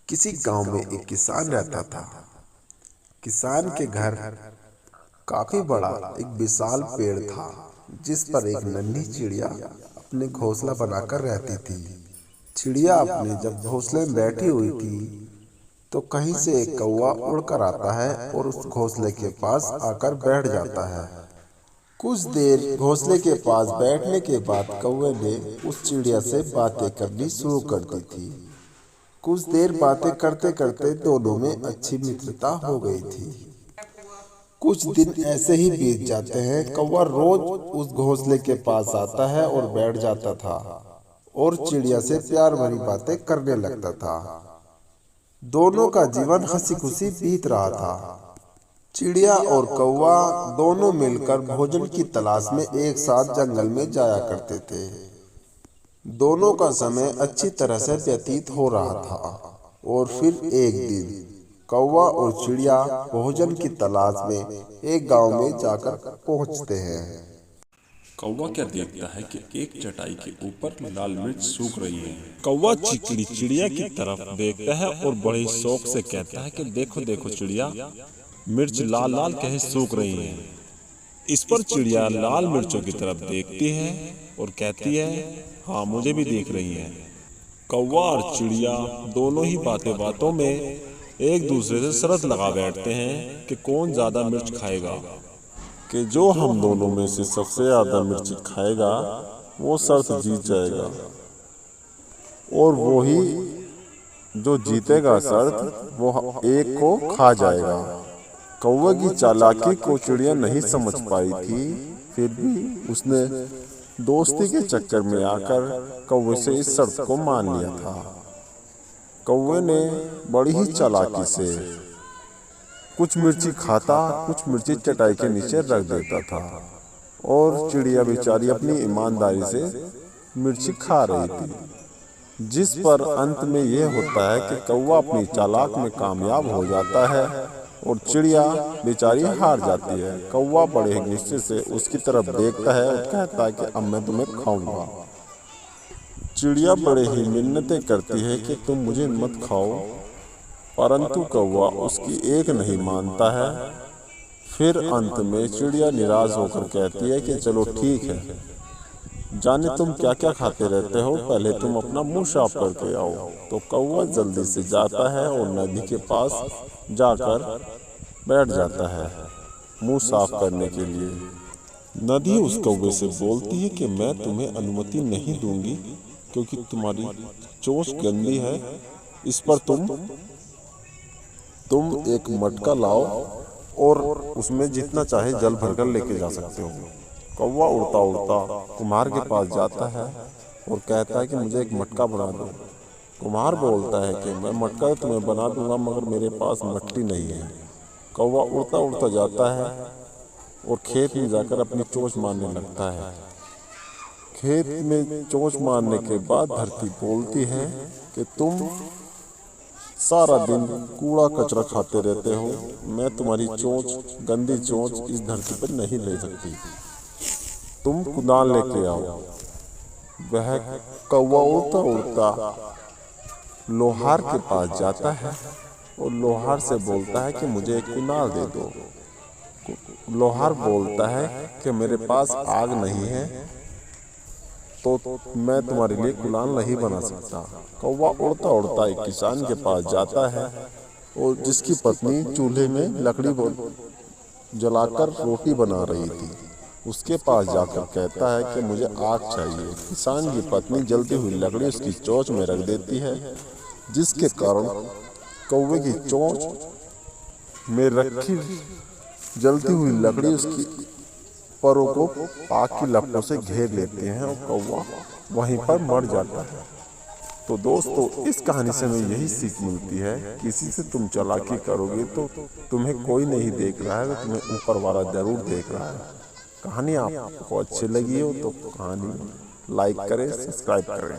किसी गांव में एक किसान रहता था। किसान के घर काफी बड़ा एक विशाल पेड़ था, जिस पर एक नन्ही चिड़िया अपने घोंसला बनाकर रहती थी। चिड़िया अपने जब घोंसले में बैठी हुई थी तो कहीं से एक कौवा उड़कर आता है और उस घोंसले के पास आकर बैठ जाता है। कुछ देर घोंसले के पास बैठने के बाद कौवे ने उस चिड़िया से बातें करनी शुरू कर दी थी। कुछ देर बातें करते करते दोनों में अच्छी मित्रता हो गई थी। कुछ दिन ऐसे ही बीत जाते हैं। कौवा रोज उस घोंसले के पास आता है और बैठ जाता था और चिड़िया से प्यार भरी बातें करने लगता था। दोनों का जीवन हंसी खुशी बीत रहा था। चिड़िया और कौवा दोनों मिलकर भोजन की तलाश में एक साथ जंगल में जाया करते थे। दोनों का समय अच्छी तरह से व्यतीत हो रहा था और फिर एक दिन कौवा और चिड़िया भोजन की तलाश में एक गांव में जाकर पहुंचते हैं। कौवा क्या देखता है कि एक चटाई के ऊपर लाल मिर्च सूख रही है। कौवा चिकनी चिड़िया की तरफ देखता है और बड़े शौक से कहता है कि देखो देखो चिड़िया, मिर्च लाल लाल कहीं सूख रही है। इस पर चिड़िया लाल मिर्चों की तरफ देखती है और कहती है, हाँ मुझे भी देख रही है। कौवा और चिड़िया दोनों ही बातें बातों में एक दूसरे से शर्त लगा बैठते हैं कि कौन ज्यादा मिर्च खाएगा, कि जो हम दोनों में से सबसे ज्यादा मिर्च खाएगा वो शर्त जीत जाएगा, और वो ही जो जीतेगा शर्त वो एक को खा जाएगा। कौवे की चालाकी को चिड़िया नहीं समझ पाई थी, फिर भी उसने दोस्ती के चक्कर में आकर कौवे से इस शर्त को मान लिया था। कौवे ने बड़ी ही चालाकी से कुछ मिर्ची खाता, कुछ मिर्ची चटाई के नीचे रख देता था, और चिड़िया बेचारी अपनी ईमानदारी से मिर्ची खा रही थी। जिस पर अंत में यह होता है कि कौवा अपनी चालाक में कामयाब हो जाता है और चिड़िया बेचारी हार जाती है। कौवा बड़े ही गुस्से से उसकी तरफ देखता है और कहता है कि अब मैं तुम्हें खाऊंगा। चिड़िया बड़े ही मिन्नतें करती है कि तुम मुझे मत खाओ, परंतु कौवा उसकी एक नहीं मानता है। फिर अंत में चिड़िया निराश होकर कहती है कि चलो ठीक है, जाने तुम क्या क्या खाते रहते हो, पहले तुम अपना मुंह साफ करके आओ। तो कौवा जल्दी से जाता है और नदी के पास जाकर बैठ जाता है मुंह साफ करने के लिए। नदी उस कौवे से बोलती है कि मैं तुम्हें अनुमति नहीं दूंगी, क्योंकि तुम्हारी चोंच गंदी है। इस पर तुम एक मटका लाओ और उसमें जितना चाहे जल भरकर लेके जा सकते हो। कौवा उड़ता उड़ता कुम्हार के पास जाता है और कहता है कि मुझे एक मटका बना दो। कुम्हार बोलता है कि मैं मटका तुम्हें बना दूंगा, मगर मेरे पास मट्टी नहीं है। कौवा उड़ता उड़ता जाता है और खेत में जाकर अपनी चोंच मारने लगता है। खेत में चोंच मारने के बाद धरती बोलती है कि तुम सारा दिन कूड़ा कचरा खाते रहते हो, मैं तुम्हारी चोंच, गंदी चोंच इस धरती पर नहीं ले सकती, तुम कुदाल लेके आओ। वह कौवा उड़ता उड़ता लोहार के पास जाता है और लोहार से बोलता है कि मुझे एक कुदाल दे दो। लोहार बोलता है कि मेरे पास आग नहीं है, तो मैं तुम्हारे लिए कुदाल नहीं बना सकता। कौवा उड़ता उड़ता एक किसान के पास जाता है और जिसकी पत्नी चूल्हे में लकड़ी जलाकर रोटी बना रही थी, उसके पास जाकर कहता है कि मुझे आग चाहिए। किसान की पत्नी जलती हुई लकड़ी उसकी चोंच में रख देती है, जिसके कारण कौवे की चोंच में रखी जलती हुई लकड़ी उसकी परों को आग की लपटों से घेर लेते हैं और कौवा वहीं पर मर जाता है। तो दोस्तों, इस कहानी से हमें यही सीख मिलती है, किसी से तुम चालाकी करोगे तो तुम्हें कोई नहीं देख रहा है, तो तुम्हें ऊपर वाला जरूर देख रहा है। कहानी आपको अच्छी लगी हो तो कहानी लाइक करें, सब्सक्राइब करें।